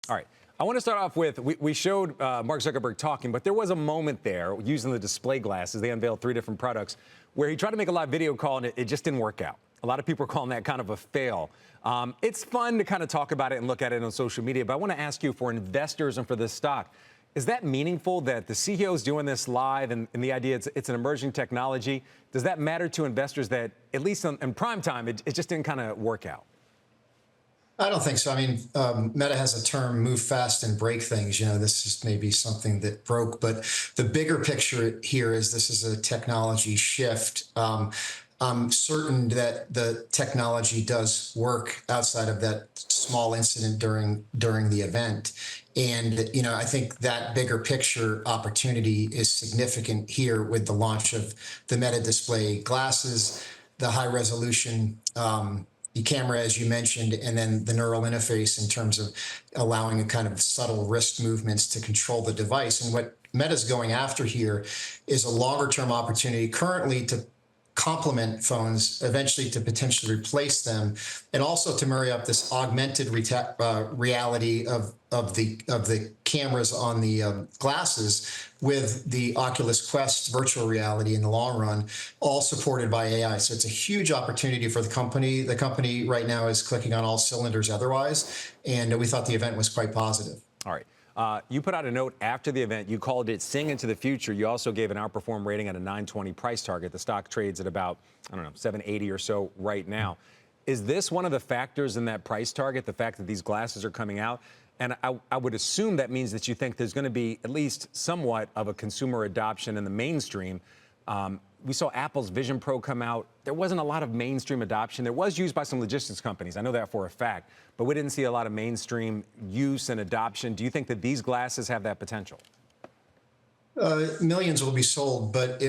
All right. I want to start off with, we showed Mark Zuckerberg talking, but there was a moment there using the display glasses. They unveiled 3 different products where he tried to make a live video call and it just didn't work out. A lot of people are calling that kind of a fail. It's fun to kind of talk about it and look at it on social media, but I want to ask you, for investors and for this stock, is that meaningful that the CEO is doing this live and the idea it's an emerging technology? Does that matter to investors that, at least in prime time, it just didn't kind of work out? I don't think so. I mean, Meta has a term, move fast and break things. This is maybe something that broke, but the bigger picture here is this is a technology shift. I'm certain that the technology does work outside of that small incident during the event. And, I think that bigger picture opportunity is significant here with the launch of the Meta display glasses, the high resolution the camera, as you mentioned, and then the neural interface in terms of allowing a kind of subtle wrist movements to control the device. And what Meta's going after here is a longer term opportunity currently to complement phones, eventually to potentially replace them, and also to marry up this augmented reality of the cameras on the glasses with the Oculus Quest virtual reality in the long run, all supported by AI. So it's a huge opportunity for the company. The company right now is clicking on all cylinders otherwise, and we thought the event was quite positive. All right. You put out a note after the event. You called it Sing into the Future. You also gave an outperform rating at a 920 price target. The stock trades at about, I don't know, 780 or so right now. Is this one of the factors in that price target, the fact that these glasses are coming out? And I would assume that means that you think there's going to be at least somewhat of a consumer adoption in the mainstream. We saw Apple's Vision Pro come out. There wasn't a lot of mainstream adoption. It was used by some logistics companies. I know that for a fact. But we didn't see a lot of mainstream use and adoption. Do you think that these glasses have that potential? Millions will be sold, but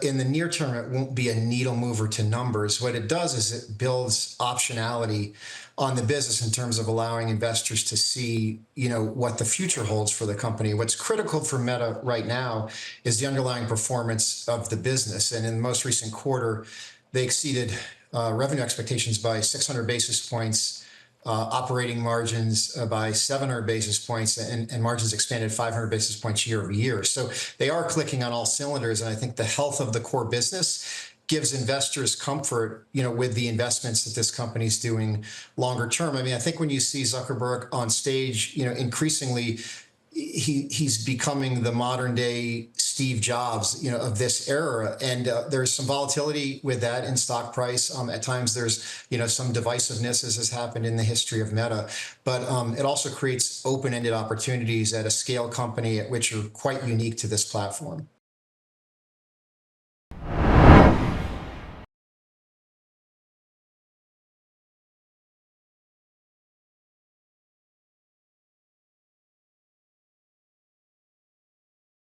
in the near term, it won't be a needle mover to numbers. What it does is it builds optionality on the business in terms of allowing investors to see, what the future holds for the company. What's critical for Meta right now is the underlying performance of the business. And in the most recent quarter, they exceeded revenue expectations by 600 basis points. Operating margins by 700 basis points, and margins expanded 500 basis points year over year. So they are clicking on all cylinders, and I think the health of the core business gives investors comfort, with the investments that this company is doing longer term. I mean, I think when you see Zuckerberg on stage, increasingly he's becoming the modern day Steve Jobs, of this era. And there's some volatility with that in stock price. At times there's, some divisiveness, as has happened in the history of Meta. But it also creates open-ended opportunities at a scale company at which are quite unique to this platform.